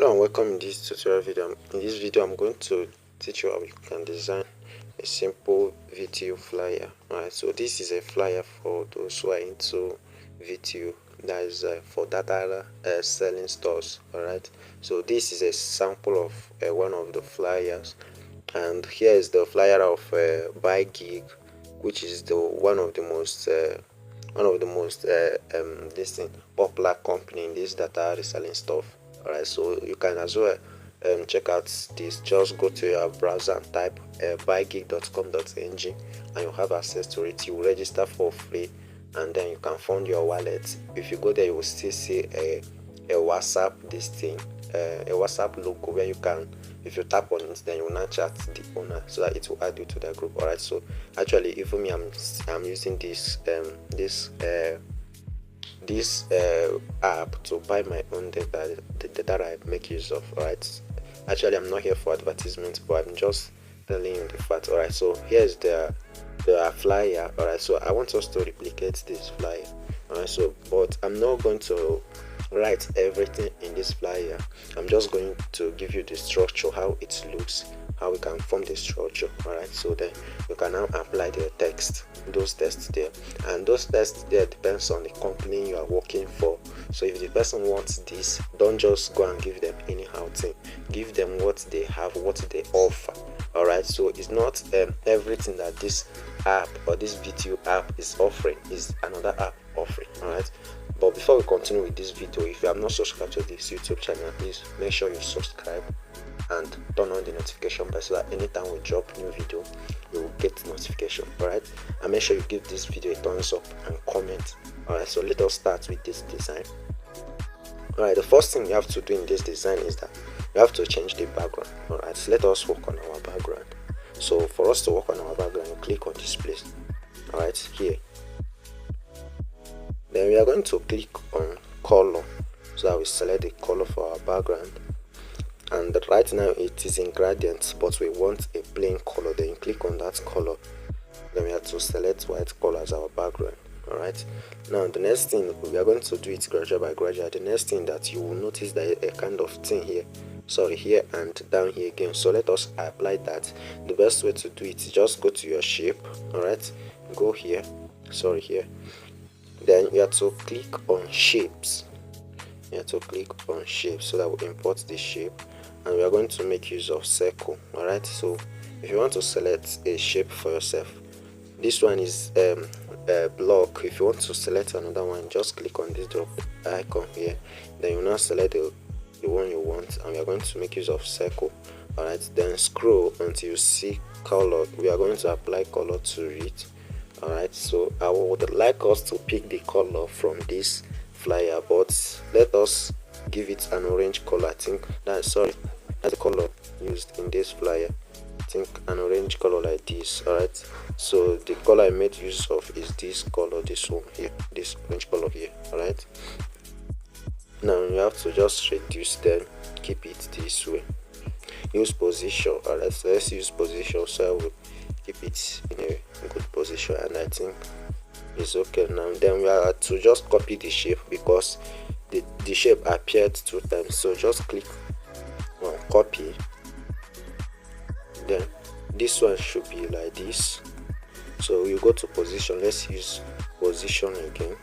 Hello and welcome in this tutorial video. In this video I'm going to teach you how you can design a simple VTU flyer. Alright, so this is a flyer for those who are into VTU, that is for data selling stores. Alright, so this is a sample of one of the flyers, and here is the flyer of buy gig, which is the one of the most popular company in this data reselling stuff. Alright, so you can as well check out this. Just go to your browser and type buygig.com.ng and you'll have access to it. You register for free and then you can fund your wallet. If you go there, you will still see a WhatsApp a WhatsApp logo where you can, if you tap on it, then you will now chat the owner so that it will add you to the group. Alright, so actually even me, I'm using this app to buy my own data, the data I make use of. Alright, actually I'm not here for advertisement, but I'm just telling you the fact. Alright, so here's the flyer. Alright, so I want us to replicate this flyer. Alright, so but I'm not going to write everything in this flyer. I'm just going to give you the structure, how it looks, how we can form the structure. Alright, so then you can now apply the text, those tests there, and those tests there depends on the company you are working for. So if the person wants this, don't just go and give them anyhow thing. Give them what they have, what they offer. Alright, so it's not everything that this app or this VTU app is offering is another app offering. Alright, but before we continue with this video, if you have not subscribed to this YouTube channel, please make sure you subscribe and turn on the notification bell so that anytime we drop new video, you will get notification. Alright, and make sure you give this video a thumbs up and comment. Alright, so let us start with this design. Alright, the first thing you have to do in this design is that you have to change the background. Alright, so let us work on our background. So for us to work on our background, you click on this place. Alright, here. Then we are going to click on color, so that we select the color for our background. And right now it is in gradient, but we want a plain color. Then you click on that color. Then we have to select white color as our background. Alright, now the next thing we are going to do it gradual by gradual. The next thing that you will notice that a kind of thing here, here and down here again. So let us apply that. The best way to do it is just go to your shape. Alright, go here, here. Then you have to click on shapes. You have to click on shapes so that we import the shape, and we are going to make use of circle. Alright, so if you want to select a shape for yourself, this one is block. If you want to select another one, just click on this drop icon here. Then you now select the one you want, and we are going to make use of circle. Alright, then scroll until you see color. We are going to apply color to it. Alright, so I would like us to pick the color from this flyer, but let us give it an orange color. I think that's the color used in this flyer. I think an orange color like this. Alright, so the color I made use of is this color, this one here, this orange color here. Alright, now you have to just reduce them, keep it this way. Use position. Alright, so let's use position, so I will keep it in a good position, and I think it's okay now. Then we are to just copy the shape because the shape appeared 2 times, so just click on copy. Then this one should be like this, so you go to position. Let's use position again.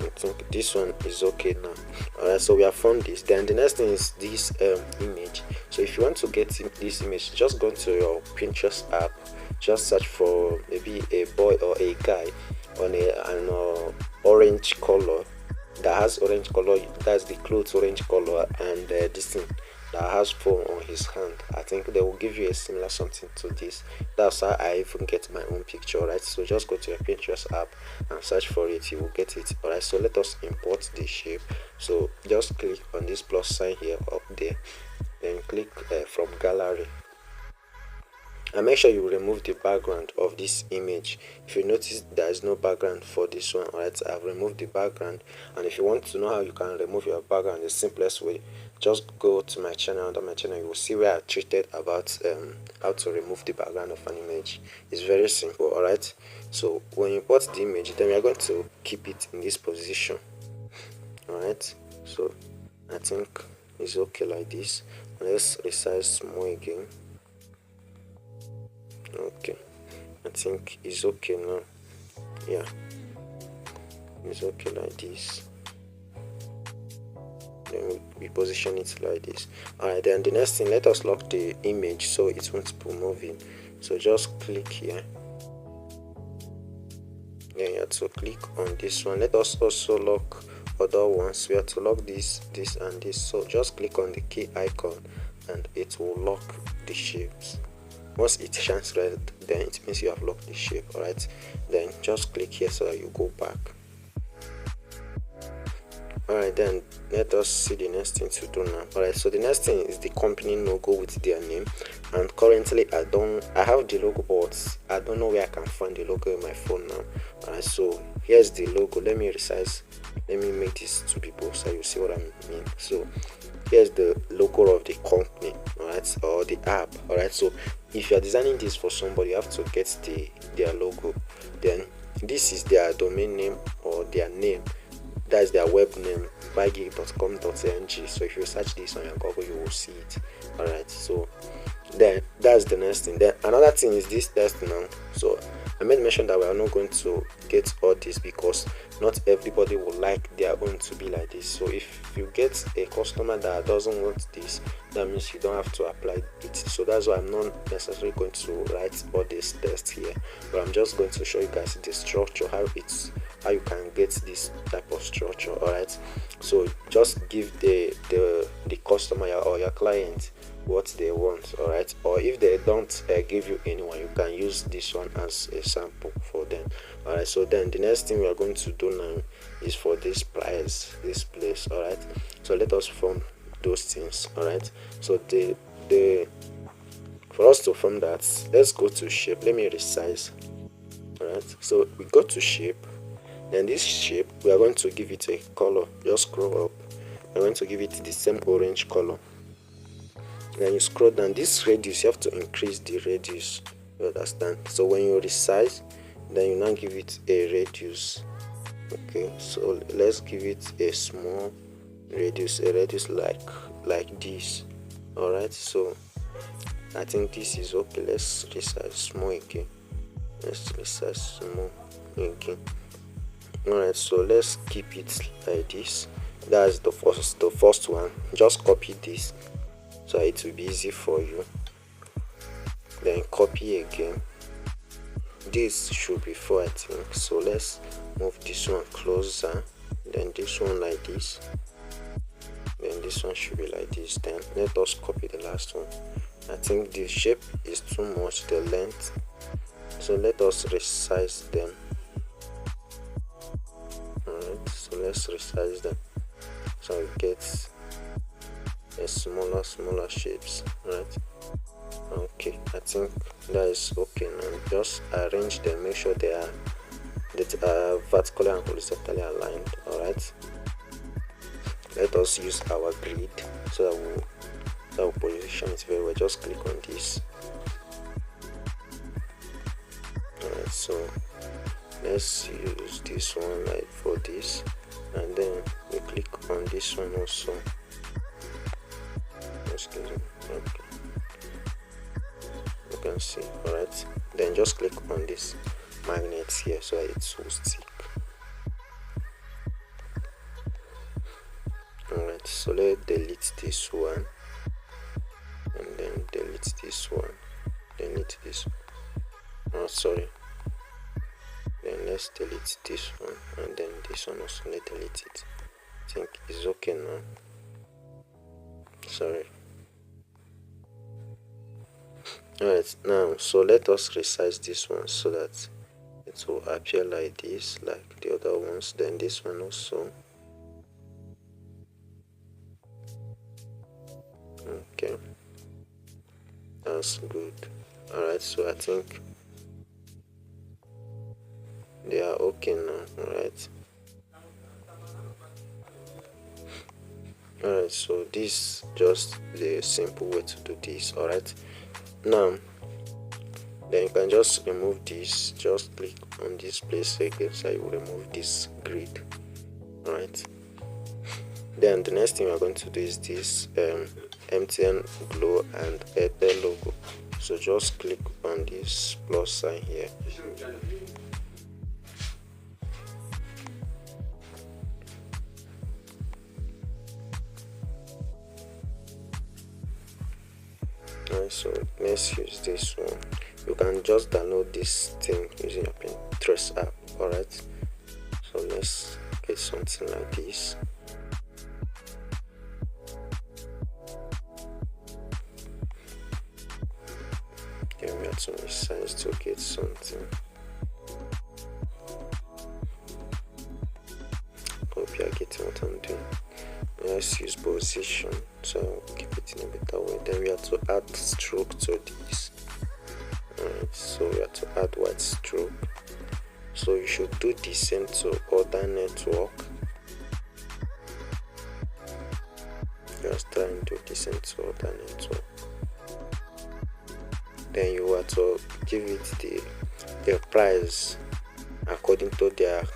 I think this one is okay now. Alright, so we have found this. Then the next thing is this image. So if you want to get this image, just go to your Pinterest app, just search for maybe a boy or a guy on an orange color, that has orange color, that's the clothes orange color, and this thing that has phone on his hand. I think they will give you a similar something to this. That's how I even get my own picture. Right, so just go to your Pinterest app and search for it, you will get it. Alright, so let us import the shape. So just click on this plus sign here up there, then click from gallery, and make sure you remove the background of this image. If you notice there is no background for this one, alright, I've removed the background. And if you want to know how you can remove your background the simplest way, just go to my channel. Under my channel you will see where I treated about how to remove the background of an image. It's very simple. Alright, so when you import the image, then we are going to keep it in this position. Alright, so I think it's okay like this. Let's resize small again. Okay, I think it's okay now. Yeah, it's okay like this. Then we position it like this. Alright, then the next thing, let us lock the image so it won't be moving. So just click here. Then you have to click on this one. Let us also lock other ones. We have to lock this, this, and this. So just click on the key icon and it will lock the shapes. Once it shines red, then it means you have locked the shape. Alright, then just click here so that you go back. Alright, then let us see the next thing to do now. Alright, so the next thing is the company logo with their name, and currently I have the logo, but I don't know where I can find the logo in my phone now. Alright, so here's the logo. Let me make this to be bold so you see what I mean. So here's the logo of the company, alright, or the app. Alright, so if you are designing this for somebody, you have to get their logo. Then this is their domain name or their name. That is their web name, bygig.com.ng. So if you search this on your Google, you will see it. Alright, so then that's the next thing. Then another thing is this test now. So I made mention that we are not going to get all this because not everybody will like their own to be like this. So if you get a customer that doesn't want this, that means you don't have to apply it. So that's why I'm not necessarily going to write all this test here, but I'm just going to show you guys the structure, how you can get this type of structure. Alright, so just give the customer or your client what they want. Alright, or if they don't give you anyone, you can use this one as a sample for them. Alright, so then the next thing we are going to do now is for this place. Alright, so let us form those things. Alright, so for us to form that, let's go to shape. Let me resize. Alright, so we go to shape. Then this shape, we are going to give it a color. Just scroll up. I'm going to give it the same orange color. Then you scroll down. This radius, you have to increase the radius. You understand? So when you resize, then you now give it a radius. Okay, so let's give it a small radius, like this. Alright, so I think this is okay. Let's resize small again. Let's resize small again. Alright, so let's keep it like this. That's the first one. Just copy this so it will be easy for you. Then copy again. This should be 4, I think. So let's move this one closer. Then this one like this. Then this one should be like this. Then let us copy the last one. I think the shape is too much, the length. So let us resize them. Alright, so let's resize them so we get a smaller shapes. Right, okay, I think that is okay now. Just arrange them, make sure they are vertically and horizontally aligned. Alright, let us use our grid so that we'll position it very well. Just click on this. Alright, so let's use this one like for this, and then we click on this one also. Okay, you can see. Alright, then just click on this magnet here so that it will stick. Alright, so let's delete this one, and then delete this one, delete this one. Oh, sorry. Then let's delete this one, and then this one also, let's delete it. I think it's okay now. Sorry. Alright, now so let us resize this one so that it will appear like this, like the other ones. Then this one also. Okay, that's good. Alright, so I think they are okay now. Alright. Alright, so this just the simple way to do this. Alright, now then you can just remove this. Just click on this place again so you will remove this grid. Alright, Then the next thing we are going to do is this MTN Glow and Airtel logo. So just click on this plus sign here. Alright, so let's use this one. You can just download this thing using your Pinterest app. Alright, so let's get something like this. Then we have to resize to get something. Hope you are getting what I'm doing. Let's use position, so I'll keep it in a better way. Then we have to add stroke to this. Alright, so we have to add white stroke. So you should do the same to other network. Just try and do the same to other network. Then you have to give it the price according to the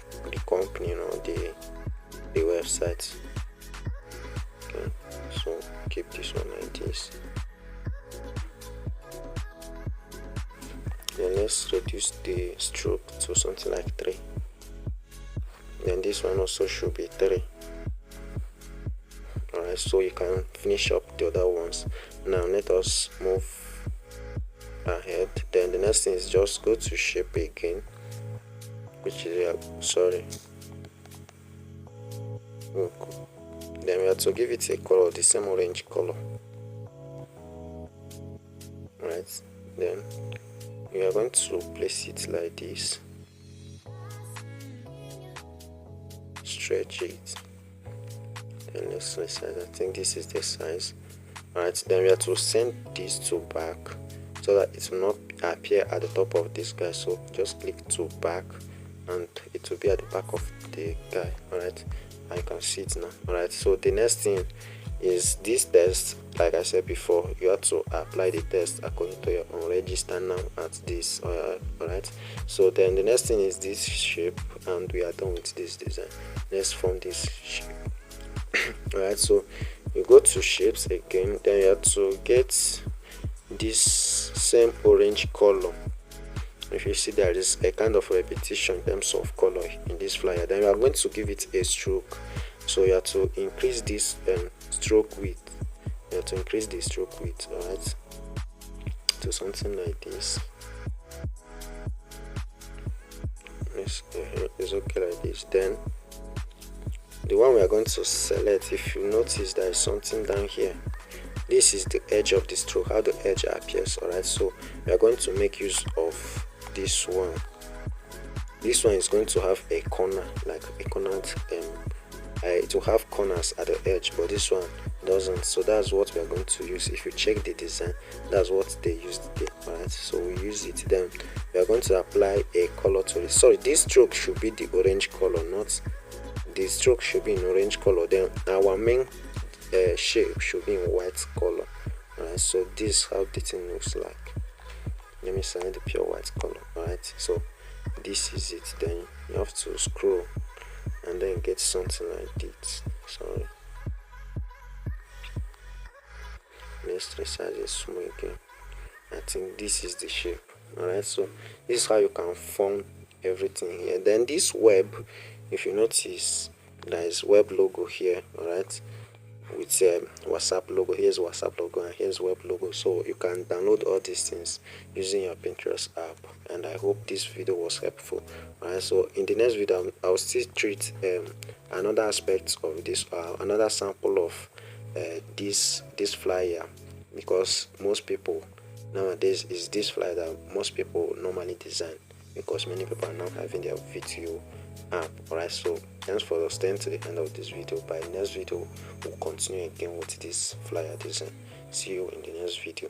company, the website. Okay, so keep this one like this. Then let's reduce the stroke to something like 3. Then this one also should be 3. Alright, so you can finish up the other ones. Now let us move ahead. Then the next thing is just go to shape again, which is then we have to give it a color, the same orange color. Right, then we are going to place it like this, stretch it, and let's resize. I think this is the size. Alright, then we have to send this to back so that it will not appear at the top of this guy. So just click to back and it will be at the back of the guy. Alright, I can see it now. Alright, so the next thing is this test. Like I said before, you have to apply the test according to your own register now at this. Alright, so then the next thing is this shape, and we are done with this design. Let's form this shape. Alright, so you go to shapes again, then you have to get this same orange color. If you see there is a kind of repetition in terms of color in this flyer, then you are going to give it a stroke. So you have to increase this stroke width. You have to increase the stroke width, alright, to something like this. It's okay like this. Then the one we are going to select, if you notice there is something down here, this is the edge of the stroke, how the edge appears. Alright, so we are going to make use of this one. This one is going to have a corner, like a corner. It will have corners at the edge, but this one doesn't. So that's what we are going to use. If you check the design, that's what they used there. Alright, so we use it. Then we are going to apply a color to it. Sorry, this stroke should be the orange color, not the stroke should be in orange color. Then our main shape should be in white color. Alright, so this is how the thing looks like. Let me select the pure white color. Alright, so this is it. Then you have to scroll and then get something like this. Sorry, let's resize it small again. I think this is the shape. Alright, so this is how you can form everything here. Then this web, if you notice, there is web logo here. Alright, with WhatsApp logo. Here's WhatsApp logo and here's web logo. So you can download all these things using your Pinterest app, and I hope this video was helpful. Alright, so in the next video I'll still treat another aspect of this, another sample of this flyer, because most people nowadays is this flyer that most people normally design, because many people are now having their VTU app. Alright, so thanks for staying to the end of this video. By the next video we'll continue again with this flyer design. See you in the next video.